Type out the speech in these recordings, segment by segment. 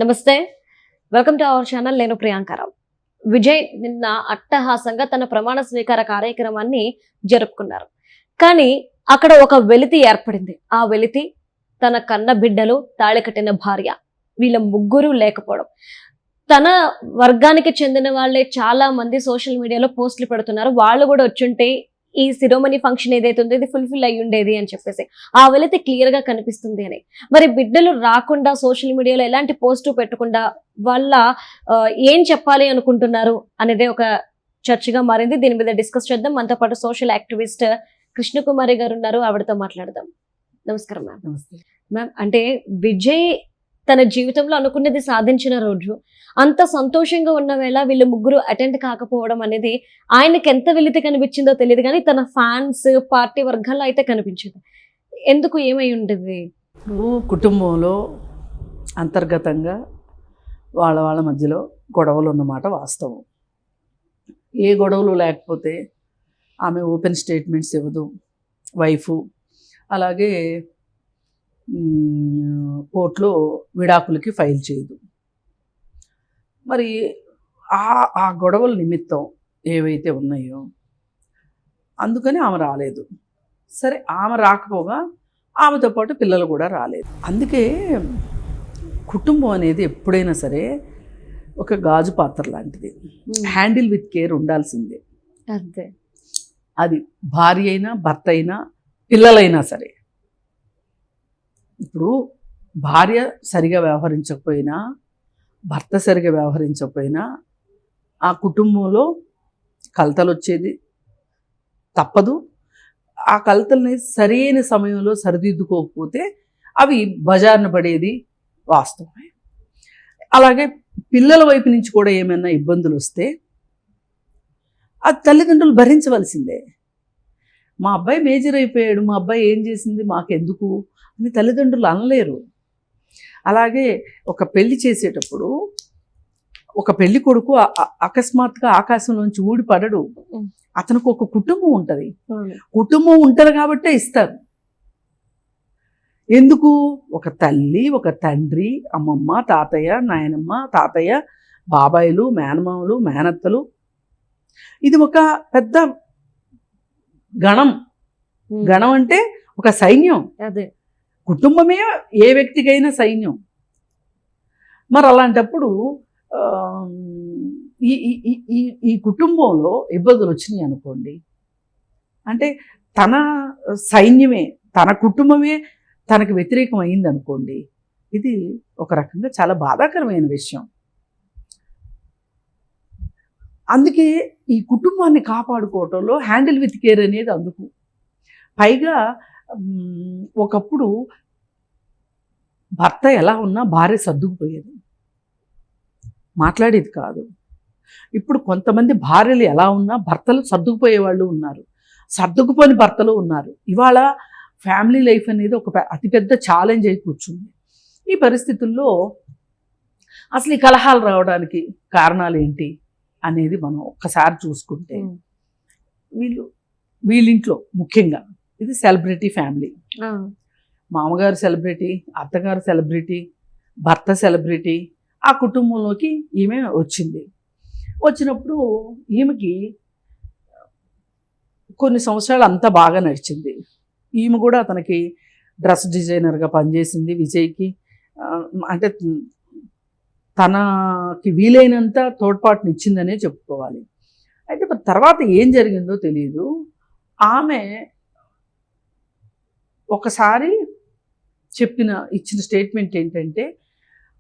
నమస్తే, welcome to our channel. నేను ప్రియాంకరావు. విజయ్ నిన్న అట్టహాసంగా తన ప్రమాణ స్వీకార కార్యక్రమాన్ని జరుపుకున్నారు. కానీ అక్కడ ఒక వెలితి ఏర్పడింది. ఆ వెలితి తన కన్న బిడ్డలు, తాళి కట్టిన భార్య, వీళ్ళ ముగ్గురు లేకపోవడం. తన వర్గానికి చెందిన వాళ్ళే చాలా మంది సోషల్ మీడియాలో పోస్టులు పెడుతున్నారు. వాళ్ళు కూడా వచ్చుంటే ఈ సిరోమనీ ఫంక్షన్ ఏదైతే ఉందో ఇది ఫుల్ఫిల్ అయ్యి ఉండేది అని చెప్పేసి ఆ వెలితి క్లియర్ గా కనిపిస్తుంది అని. మరి బిడ్డలు రాకుండా సోషల్ మీడియాలో ఎలాంటి పోస్టు పెట్టకుండా వాళ్ళ ఏం చెప్పాలి అనుకుంటున్నారు అనేది ఒక చర్చగా మారింది. దీని మీద డిస్కస్ చేద్దాం. మనతో పాటు సోషల్ యాక్టివిస్ట్ కృష్ణకుమారి గారు ఉన్నారు. ఆవిడతో మాట్లాడదాం. నమస్కారం మ్యామ్. నమస్తే మ్యామ్, అంటే విజయ్ తన జీవితంలో అనుకున్నది సాధించిన రోజు, అంత సంతోషంగా ఉన్న వేళ వీళ్ళు ముగ్గురు అటెండ్ కాకపోవడం అనేది ఆయనకి ఎంత వెలితి కనిపించిందో తెలియదు, కానీ తన ఫ్యాన్స్, పార్టీ వర్గాల్లో అయితే కనిపించింది. ఎందుకు, ఏమై ఉంటుంది? ఇప్పుడు కుటుంబంలో అంతర్గతంగా వాళ్ళ మధ్యలో గొడవలు ఉన్నమాట వాస్తవం. ఏ గొడవలు లేకపోతే ఆమె ఓపెన్ స్టేట్మెంట్స్ ఇవ్వదు వైఫు. అలాగే కోర్టులో విడాకులకి ఫైల్ చేయదు. మరి ఆ గొడవల నిమిత్తం ఏవైతే ఉన్నాయో అందుకని ఆమె రాలేదు. సరే, ఆమె రాకపోగా ఆమెతో పాటు పిల్లలు కూడా రాలేదు. అందుకే కుటుంబం అనేది ఎప్పుడైనా సరే ఒక గాజు పాత్ర లాంటిది. హ్యాండిల్ విత్ కేర్ ఉండాల్సిందే. అంతే. అది భార్య అయినా, భర్త అయినా, పిల్లలైనా సరే. ఇప్పుడు భార్య సరిగా వ్యవహరించకపోయినా, భర్త సరిగా వ్యవహరించకపోయినా ఆ కుటుంబంలో కలతలు వచ్చేది తప్పదు. ఆ కలతల్ని సరైన సమయంలో సరిదిద్దుకోకపోతే అవి బజారున పడేది వాస్తవమే. అలాగే పిల్లల వైపు నుంచి కూడా ఏమైనా ఇబ్బందులు వస్తే అది తల్లిదండ్రులు భరించవలసిందే. మా అబ్బాయి మేజర్ అయిపోయాడు, మా అబ్బాయి ఏం చేసింది మాకెందుకు అని తల్లిదండ్రులు అనలేరు. అలాగే ఒక పెళ్లి చేసేటప్పుడు ఒక పెళ్లి కొడుకు అకస్మాత్తుగా ఆకాశంలోంచి ఊడి పడడు. అతనికి ఒక కుటుంబం ఉంటుంది. కుటుంబం ఉంటుంది కాబట్టే ఇస్తారు. ఎందుకు? ఒక తల్లి, ఒక తండ్రి, అమ్మమ్మ, తాతయ్య, నాయనమ్మ, తాతయ్య, బాబాయిలు, మేనమామలు, మేనత్తలు. ఇది ఒక పెద్ద గణం. గణం అంటే ఒక సైన్యం. అదే కుటుంబమే ఏ వ్యక్తికైనా సైన్యం. మరి అలాంటప్పుడు ఈ కుటుంబంలో ఇబ్బందులు వచ్చినాయి అనుకోండి, అంటే తన సైన్యమే, తన కుటుంబమే తనకు వ్యతిరేకం అయింది అనుకోండి, ఇది ఒక రకంగా చాలా బాధాకరమైన విషయం. అందుకే ఈ కుటుంబాన్ని కాపాడుకోవటంలో హ్యాండిల్ విత్ కేర్ అనేది అందుకు. పైగా ఒకప్పుడు భర్త ఎలా ఉన్నా భార్య సర్దుకుపోయేది, మాట్లాడేది కాదు. ఇప్పుడు కొంతమంది భార్యలు ఎలా ఉన్నా భర్తలు సర్దుకుపోయే వాళ్ళు ఉన్నారు, సర్దుకుపోని భర్తలు ఉన్నారు. ఇవాళ ఫ్యామిలీ లైఫ్ అనేది ఒక అతిపెద్ద ఛాలెంజ్ అయి కూర్చుంది. ఈ పరిస్థితుల్లో అసలు ఈ కలహాలు రావడానికి కారణాలు ఏంటి అనేది మనం ఒక్కసారి చూసుకుంటే, వీళ్ళింట్లో ముఖ్యంగా ఇది సెలబ్రిటీ ఫ్యామిలీ. మామగారు సెలబ్రిటీ, అత్తగారు సెలబ్రిటీ, భర్త సెలబ్రిటీ. ఆ కుటుంబంలోకి ఈమె వచ్చింది. వచ్చినప్పుడు ఈమెకి కొన్ని సంవత్సరాలు అంతా బాగా నడిచింది. ఈమె కూడా అతనికి డ్రెస్ డిజైనర్గా పనిచేసింది. విజయ్కి అంటే తనకి వీలైనంత తోడ్పాటుని ఇచ్చిందనే చెప్పుకోవాలి. అయితే తర్వాత ఏం జరిగిందో తెలియదు. ఆమె ఒకసారి ఇచ్చిన స్టేట్మెంట్ ఏంటంటే,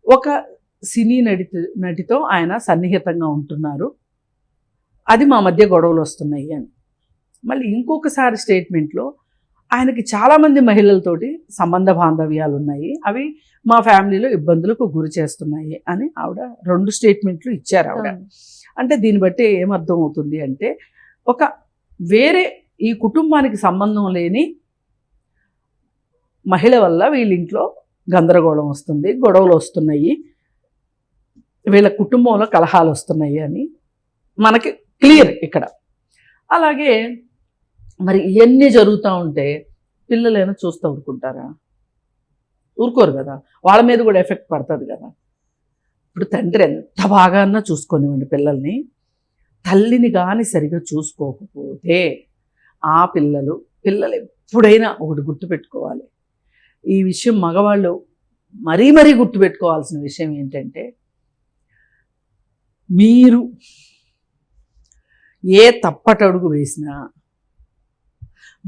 ఒక సినీ నటితో ఆయన సన్నిహితంగా ఉంటున్నారు, అది మా మధ్య గొడవలు వస్తున్నాయి అని. మళ్ళీ ఇంకొకసారి స్టేట్మెంట్లో ఆయనకి చాలామంది మహిళలతోటి సంబంధ బాంధవ్యాలు ఉన్నాయి, అవి మా ఫ్యామిలీలో ఇబ్బందులకు గురి చేస్తున్నాయి అని ఆవిడ 2 స్టేట్మెంట్లు ఇచ్చారు ఆవిడ. అంటే దీన్ని బట్టి ఏమర్థం అవుతుంది అంటే, ఒక వేరే ఈ కుటుంబానికి సంబంధం లేని మహిళ వల్ల వీళ్ళింట్లో గందరగోళం వస్తుంది, గొడవలు వస్తున్నాయి, వీళ్ళ కుటుంబంలో కలహాలు వస్తున్నాయి అని మనకి క్లియర్ ఇక్కడ. అలాగే మరి ఇవన్నీ జరుగుతూ ఉంటే పిల్లలైనా చూస్తూ ఊరుకుంటారా? ఊరుకోరు కదా, వాళ్ళ మీద కూడా ఎఫెక్ట్ పడుతుంది కదా. ఇప్పుడు తండ్రి ఎంత బాగా అన్నా చూసుకొనివ్వండి పిల్లల్ని, తల్లిని కానీ సరిగా చూసుకోకపోతే ఆ పిల్లలు ఎప్పుడైనా ఒకటి గుర్తుపెట్టుకోవాలి. ఈ విషయం మగవాళ్ళు మరీ మరీ గుర్తుపెట్టుకోవాల్సిన విషయం ఏంటంటే, మీరు ఏ తప్పటడుగు వేసినా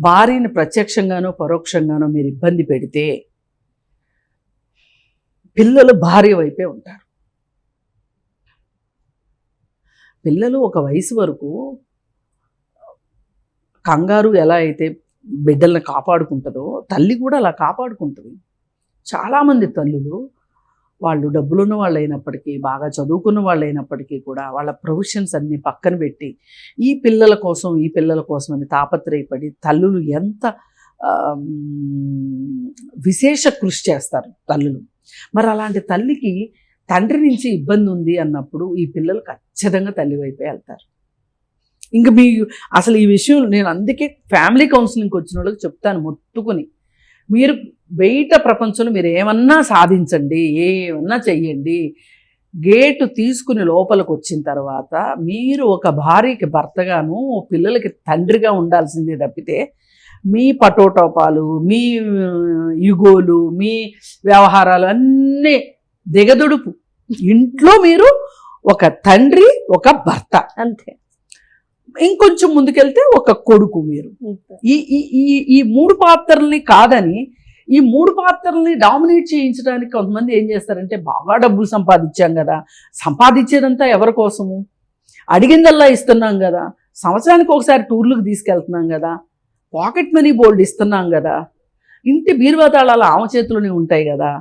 భార్యని ప్రత్యక్షంగానో పరోక్షంగానో మీరు ఇబ్బంది పెడితే పిల్లలు భార్య వైపే ఉంటారు. పిల్లలు ఒక వయసు వరకు కంగారు ఎలా అయితే బిడ్డల్ని కాపాడుకుంటుందో తల్లి కూడా అలా కాపాడుకుంటుంది. చాలామంది తల్లులు వాళ్ళు డబ్బులున్న వాళ్ళు అయినప్పటికీ, బాగా చదువుకున్న వాళ్ళు అయినప్పటికీ కూడా వాళ్ళ ప్రొఫెషన్స్ అన్నీ పక్కన పెట్టి ఈ పిల్లల కోసం అని తాపత్రయపడి తల్లులు ఎంత విశేష కృషి చేస్తారు తల్లులు. మరి అలాంటి తల్లికి తండ్రి నుంచి ఇబ్బంది ఉంది అన్నప్పుడు ఈ పిల్లలు ఖచ్చితంగా తల్లి వైపే వెళ్తారు. ఇంకా అసలు ఈ విషయం నేను అందుకే ఫ్యామిలీ కౌన్సిలింగ్కి వచ్చిన వాళ్ళకి చెప్తాను మొత్తుకుని, మీరు బయట ప్రపంచంలో మీరు ఏమన్నా సాధించండి, ఏమన్నా చెయ్యండి, గేటు తీసుకుని లోపలికి వచ్చిన తర్వాత మీరు ఒక భార్యకి భర్తగాను పిల్లలకి తండ్రిగా ఉండాల్సిందే తప్పితే మీ పటోటోపాలు, మీ యుగోలు, మీ వ్యవహారాలు అన్నీ దిగదుడుపు. ఇంట్లో మీరు ఒక తండ్రి, ఒక భర్త, అంతే. ఇంకొంచెం ముందుకెళ్తే ఒక కొడుకు. మీరు ఈ మూడు పాత్రల్ని కాదని ఈ మూడు పాత్రల్ని డామినేట్ చేయించడానికి కొంతమంది ఏం చేస్తారంటే, బాగా డబ్బులు సంపాదించాం కదా, సంపాదించేదంతా ఎవరి కోసము, అడిగిందల్లా ఇస్తున్నాం కదా, సంవత్సరానికి ఒకసారి టూర్లకు తీసుకెళ్తున్నాం కదా, పాకెట్ మనీ బోల్డ్ ఇస్తున్నాం కదా, ఇంటి బీరువా తాళాలు ఆమె చేతిలోనే ఉంటాయి కదా,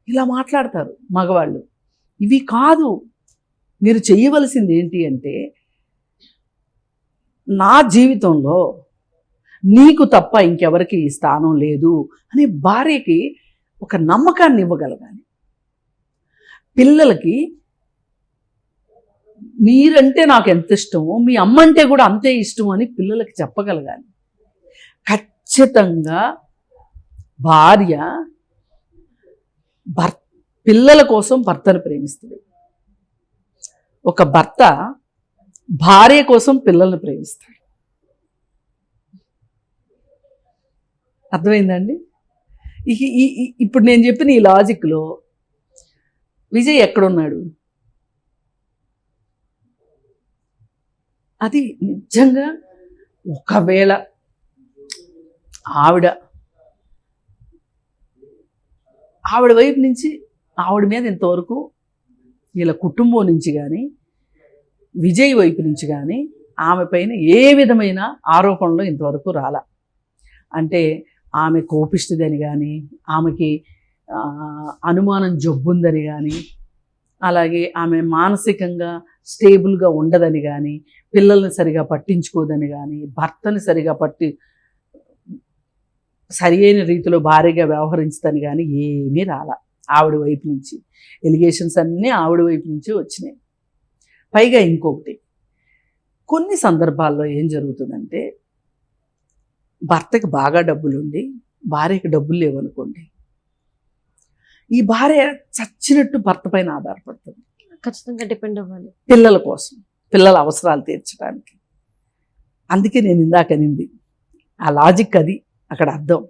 ఇలా మాట్లాడతారు మగవాళ్ళు. ఇవి కాదు. మీరు చెయ్యవలసింది ఏంటి అంటే, నా జీవితంలో నీకు తప్ప ఇంకెవరికి ఈ స్థానం లేదు అని భార్యకి ఒక నమ్మకాన్ని ఇవ్వగలగాలి. పిల్లలకి మీరంటే నాకు ఎంత ఇష్టమో మీ అమ్మ అంటే కూడా అంతే ఇష్టం అని పిల్లలకి చెప్పగలగాలి. ఖచ్చితంగా భార్య పిల్లల కోసం భర్తను ప్రేమిస్తుంది. ఒక భర్త భార్య కోసం పిల్లల్ని ప్రేమిస్తాడు. అర్థమైందండి? ఇప్పుడు నేను చెప్పిన ఈ లాజిక్లో విజయ్ ఎక్కడున్నాడు? అది నిజంగా ఒకవేళ ఆవిడ వైపు నుంచి, ఆవిడ మీద ఇంతవరకు వీళ్ళ కుటుంబం నుంచి కానీ విజయ్ వైపు నుంచి కానీ ఆమె పైన ఏ విధమైన ఆరోపణలు ఇంతవరకు రాలా. అంటే ఆమె కోపిస్తుందని కానీ, ఆమెకి అనుమానం జబ్బుందని కానీ, అలాగే ఆమె మానసికంగా స్టేబుల్గా ఉండదని కానీ, పిల్లల్ని సరిగా పట్టించుకోదని కానీ, భర్తని సరిగా సరి అయిన రీతిలో భార్యగా వ్యవహరించదని కానీ ఏమీ రాలా ఆవిడ వైపు నుంచి. ఎలిగేషన్స్ అన్నీ ఆవిడ వైపు నుంచి వచ్చినాయి. పైగా ఇంకొకటి, కొన్ని సందర్భాల్లో ఏం జరుగుతుందంటే, భర్తకి బాగా డబ్బులుండి భార్యకి డబ్బులు లేవనుకోండి, ఈ భార్య చచ్చినట్టు భర్త పైన ఆధారపడుతుంది. ఖచ్చితంగా డిపెండ్ అవ్వాలి పిల్లల కోసం, పిల్లల అవసరాలు తీర్చడానికి. అందుకే నేను ఇందాక అనింది ఆ లాజిక్, అది అక్కడ అర్థం.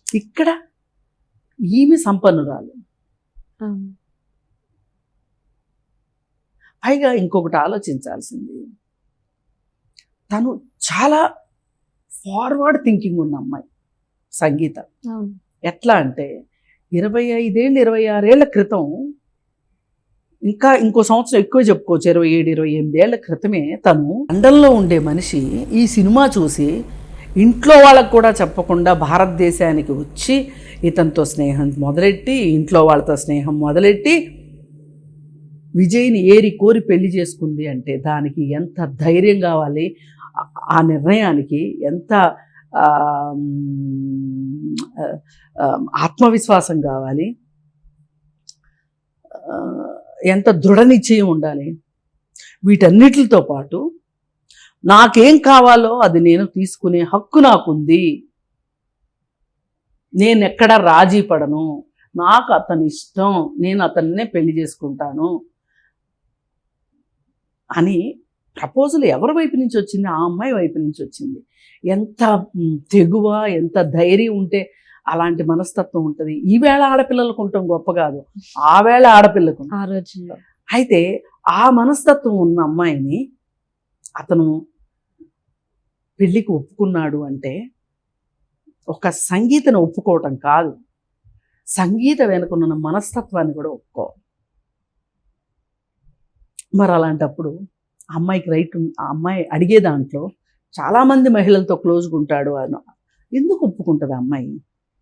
ఇక్కడ ఈమె సంపన్నురాలు. పైగా ఇంకొకటి ఆలోచించాల్సింది, తను చాలా ఫార్వర్డ్ థింకింగ్ ఉన్న అమ్మాయి సంగీత. ఎట్లా అంటే 25 ఏళ్ళు 26 ఏళ్ల క్రితం, ఇంకా ఇంకో సంవత్సరం ఎక్కువ చెప్పుకోవచ్చు, 27 28 ఏళ్ల క్రితమే తను లండన్లో ఉండే మనిషి ఈ సినిమా చూసి ఇంట్లో వాళ్ళకు కూడా చెప్పకుండా భారతదేశానికి వచ్చి ఇతనితో స్నేహం మొదలెట్టి, ఇంట్లో వాళ్ళతో స్నేహం మొదలెట్టి విజయ్ని ఏరి కోరి పెళ్లి చేసుకుంది అంటే దానికి ఎంత ధైర్యం కావాలి, ఆ నిర్ణయానికి ఎంత ఆత్మవిశ్వాసం కావాలి, ఎంత దృఢ నిశ్చయం ఉండాలి. వీటన్నిటితో పాటు నాకేం కావాలో అది నేను తీసుకునే హక్కు నాకుంది, నేనెక్కడ రాజీ పడను, నాకు అతని ఇష్టం, నేను అతన్నే పెళ్లి చేసుకుంటాను అని ప్రపోజల్ ఎవరి వైపు నుంచి వచ్చింది? ఆ అమ్మాయి వైపు నుంచి వచ్చింది. ఎంత తెగువ, ఎంత ధైర్యం ఉంటే అలాంటి మనస్తత్వం ఉంటుంది. ఈవేళ ఆడపిల్లలకు ఉండటం గొప్ప కాదు, ఆ వేళ ఆడపిల్లకు. ఆ రోజుల్లో అయితే ఆ మనస్తత్వం ఉన్న అమ్మాయిని అతను పెళ్లికి ఒప్పుకున్నాడు అంటే ఒక సంగీతను ఒప్పుకోవటం కాదు, సంగీత వెనుకున్న మనస్తత్వాన్ని కూడా ఒప్పుకోవాలి. మరి అలాంటప్పుడు అమ్మాయికి రైట్, ఆ అమ్మాయి అడిగే దాంట్లో చాలామంది మహిళలతో క్లోజ్గా ఉంటాడు అని ఎందుకు ఒప్పుకుంటుంది? ఆ అమ్మాయి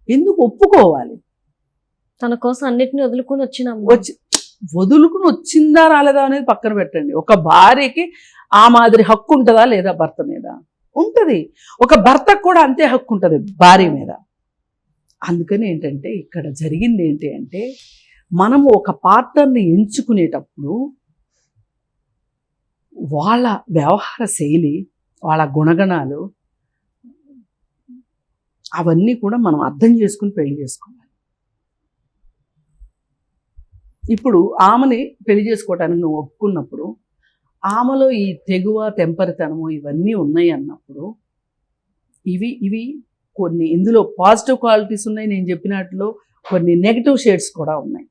ఎందుకు ఒప్పుకోవాలి? తన కోసం అన్నిటిని వదులుకొని వచ్చిన అమ్మాయి. వచ్చి వదులుకుని వచ్చిందా రాలేదా అనేది పక్కన పెట్టండి. ఒక భార్యకి ఆ మాదిరి హక్కు ఉంటుందా లేదా భర్త మీద? ఉంటుంది. ఒక భర్తకు కూడా అంతే హక్కు ఉంటుంది భార్య మీద. అందుకని ఏంటంటే ఇక్కడ జరిగింది ఏంటి అంటే, మనము ఒక పార్ట్నర్ని ఎంచుకునేటప్పుడు వాళ్ళ వ్యవహార శైలి, వాళ్ళ గుణగణాలు అవన్నీ కూడా మనం అర్థం చేసుకుని పెళ్లి చేసుకోవాలి. ఇప్పుడు ఆమెని పెళ్లి చేసుకోవటానికి నువ్వు ఒప్పుకున్నప్పుడు ఆమెలో ఈ తెగువ, తెంపరితనము ఇవన్నీ ఉన్నాయి అన్నప్పుడు ఇవి కొన్ని ఇందులో పాజిటివ్ క్వాలిటీస్ ఉన్నాయి, నేను చెప్పినట్లు కొన్ని నెగిటివ్ షేడ్స్ కూడా ఉన్నాయి.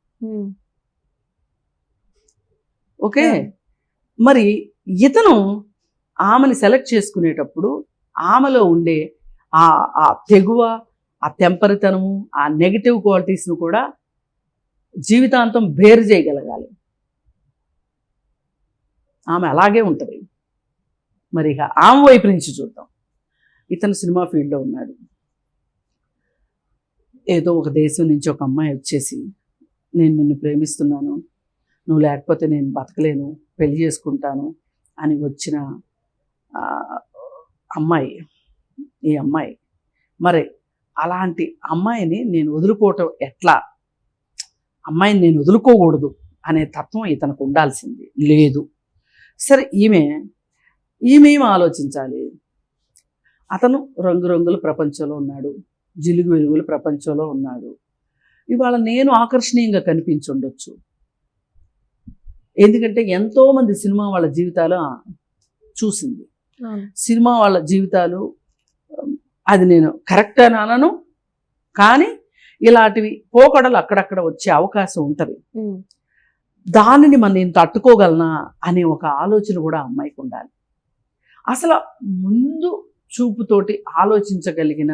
ఓకే, మరి ఇతను ఆమెని సెలెక్ట్ చేసుకునేటప్పుడు ఆమెలో ఉండే ఆ తెగువ, ఆ తెంపరితనము, ఆ నెగిటివ్ క్వాలిటీస్ను కూడా జీవితాంతం బేరు చేయగలగాలి. ఆమె అలాగే ఉంటుంది. మరి ఇక ఆమె వైపు నుంచి చూద్దాం. ఇతను సినిమా ఫీల్డ్లో ఉన్నాడు. ఏదో ఒక దేశం నుంచి ఒక అమ్మాయి వచ్చేసి, నేను నిన్ను ప్రేమిస్తున్నాను, నువ్వు లేకపోతే నేను బతకలేను, పెళ్లి చేసుకుంటాను అని వచ్చిన అమ్మాయి, ఈ అమ్మాయి మరి అలాంటి అమ్మాయిని నేను వదులుకోవటం ఎట్లా, అమ్మాయిని నేను వదులుకోకూడదు అనే తత్వం ఇతనికి ఉండాల్సింది లేదు. సరే, ఈమె ఏం ఆలోచించాలి? అతను రంగురంగుల ప్రపంచంలో ఉన్నాడు, జిలుగు వెలుగుల ప్రపంచంలో ఉన్నాడు. ఇవాళ నేను ఆకర్షణీయంగా కనిపించుండొచ్చు, ఎందుకంటే ఎంతోమంది సినిమా వాళ్ళ జీవితాలు చూసింది. సినిమా వాళ్ళ జీవితాలు అది నేను కరెక్ట్ అని అనను, కానీ ఇలాంటివి పోకడలు అక్కడక్కడ వచ్చే అవకాశం ఉంటుంది. దానిని నేను తట్టుకోగలనా అనే ఒక ఆలోచన కూడా అమ్మాయికి ఉండాలి. అసలు ముందు చూపుతోటి ఆలోచించగలిగిన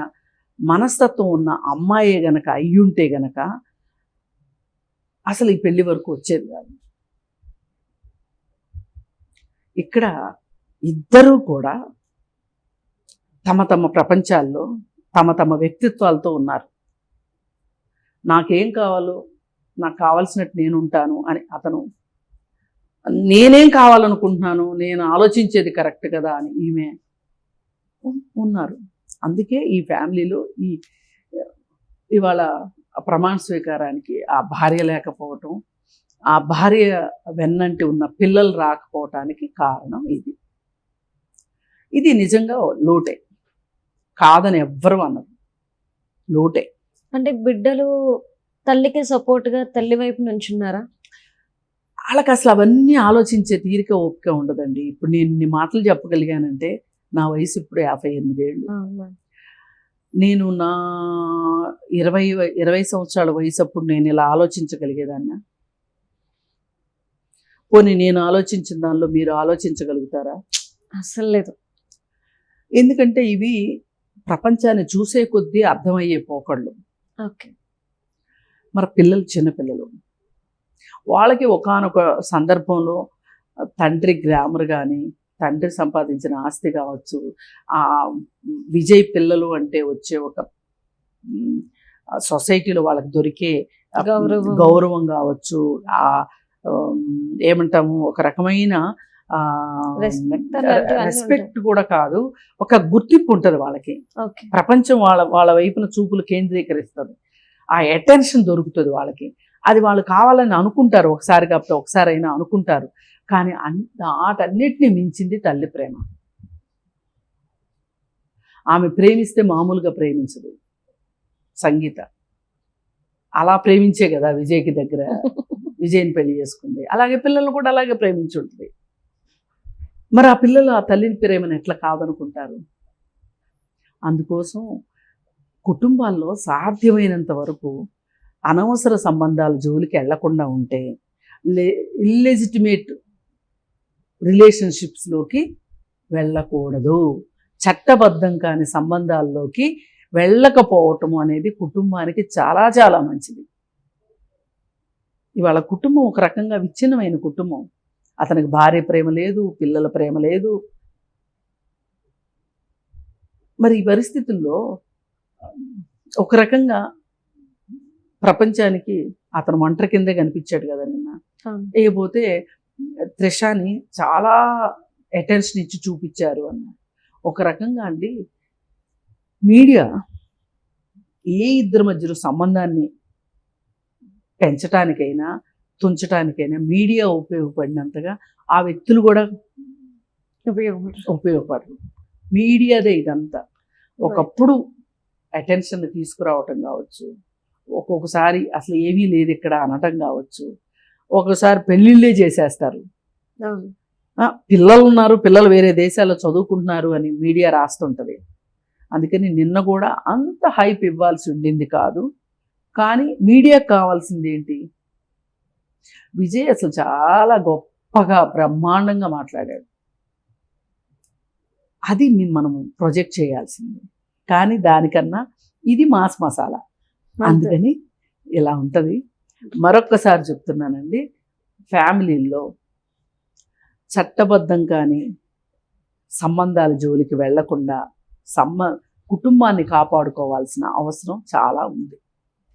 మనస్తత్వం ఉన్న అమ్మాయే గనక అయ్యుంటే గనక అసలు ఈ పెళ్లి వరకు వచ్చేది కాదు. ఇక్కడ ఇద్దరూ కూడా తమ తమ ప్రపంచాల్లో తమ తమ వ్యక్తిత్వాలతో ఉన్నారు. నాకేం కావాలో, నాకు కావాల్సినట్టు నేను ఉంటాను అని అతను, నేనేం కావాలనుకుంటున్నాను, నేను ఆలోచించేది కరెక్ట్ కదా అని ఈమె ఉన్నారు. అందుకే ఈ ఫ్యామిలీలో ఇవాళ ప్రమాణ స్వీకారానికి ఆ భార్య లేకపోవటం, ఆ భార్య వెన్నంటి ఉన్న పిల్లలు రాకపోవటానికి కారణం ఇది నిజంగా లోటే, కాదని ఎవ్వరు అన్నారు, లోటే. అంటే బిడ్డలు తల్లికి సపోర్ట్గా తల్లి వైపు నుంచున్నారా? వాళ్ళకి అసలు అవన్నీ ఆలోచించే తీరిక ఓపిక ఉండదండి. ఇప్పుడు నేను ఇన్ని మాటలు చెప్పగలిగానంటే నా వయసు ఇప్పుడు 58 ఏళ్ళు. నేను నా 20 సంవత్సరాల వయసు అప్పుడు నేను ఇలా ఆలోచించగలిగేదాన్ని? పోనీ నేను ఆలోచించిన దానిలో మీరు ఆలోచించగలుగుతారా? అసలు లేదు. ఎందుకంటే ఇవి ప్రపంచాన్ని చూసే కొద్దీ అర్థమయ్యే పోకళ్ళు. ఓకే, మరి పిల్లలు, చిన్నపిల్లలు, వాళ్ళకి ఒకానొక సందర్భంలో తండ్రి గ్లామర్ కానీ, తండ్రి సంపాదించిన ఆస్తి కావచ్చు, ఆ విజయ్ పిల్లలు అంటే వచ్చే ఒక సొసైటీలో వాళ్ళకి దొరికే గౌరవం కావచ్చు, ఏమంటాము, ఒక రకమైన రెస్పెక్ట్ కూడా కాదు, ఒక గుర్తింపు ఉంటుంది వాళ్ళకి. ప్రపంచం వాళ్ళ వైపున చూపులు కేంద్రీకరిస్తుంది, ఆ అటెన్షన్ దొరుకుతుంది వాళ్ళకి. అది వాళ్ళు కావాలని అనుకుంటారు, ఒకసారి కాకపోతే ఒకసారి అయినా అనుకుంటారు. కానీ వాటన్నిటిని మించింది తల్లి ప్రేమ. ఆమె ప్రేమిస్తే మామూలుగా ప్రేమించదు సంగీత. అలా ప్రేమించే కదా విజయ్కి దగ్గర విజయ్ని పెళ్లి చేసుకుంది. అలాగే పిల్లలు కూడా అలాగే ప్రేమించి ఉంటుంది. మరి ఆ పిల్లలు ఆ తల్లిని ప్రేమను ఎట్లా కాదనుకుంటారు? అందుకోసం కుటుంబాల్లో సాధ్యమైనంత వరకు అనవసర సంబంధాల జోలికి వెళ్లకుండా ఉంటే, ఇల్లెజిటిమేట్ రిలేషన్షిప్స్లోకి వెళ్ళకూడదు. చట్టబద్ధం కాని సంబంధాల్లోకి వెళ్ళకపోవటం అనేది కుటుంబానికి చాలా చాలా మంచిది. ఇవాళ కుటుంబం ఒక రకంగా విచ్ఛిన్నమైన కుటుంబం. అతనికి భార్య ప్రేమ లేదు, పిల్లల ప్రేమ లేదు. మరి ఈ పరిస్థితుల్లో ఒక రకంగా ప్రపంచానికి అతను ఒంటరి కిందే కనిపించాడు కదా నిన్న. లేకపోతే త్రిషాని చాలా అటెన్షన్ ఇచ్చి చూపించారు అన్న. ఒక రకంగా అండి, మీడియా ఏ ఇద్దరి మధ్యలో సంబంధాన్ని పెంచటానికైనా తుంచటానికైనా మీడియా ఉపయోగపడినంతగా ఆ వ్యక్తులు కూడా ఉపయోగపడరు. మీడియాదే ఇదంతా. ఒకప్పుడు అటెన్షన్ తీసుకురావటం కావచ్చు, ఒక్కొక్కసారి అసలు ఏమీ లేదు ఇక్కడ అనటం కావచ్చు, ఒకసారి పెళ్ళిళ్ళే చేసేస్తారు. పిల్లలు ఉన్నారు, పిల్లలు వేరే దేశాల్లో చదువుకుంటున్నారు అని మీడియా రాస్తుంటది. అందుకని నిన్న కూడా అంత హైప్ ఇవ్వాల్సి ఉండింది కాదు. కానీ మీడియాకు కావాల్సింది ఏంటి? విజయ్ అసలు చాలా గొప్పగా బ్రహ్మాండంగా మాట్లాడాడు. అది మనము ప్రొజెక్ట్ చేయాల్సింది. కానీ దానికన్నా ఇది మాస్ మసాలా. అందుకని ఇలా ఉంటుంది. మరొక్కసారి చెప్తున్నానండి, ఫ్యామిలీల్లో చట్టబద్ధం కానీ సంబంధాల జోలికి వెళ్లకుండా కుటుంబాన్ని కాపాడుకోవాల్సిన అవసరం చాలా ఉంది.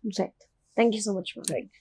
Right. Thank you so much. Right.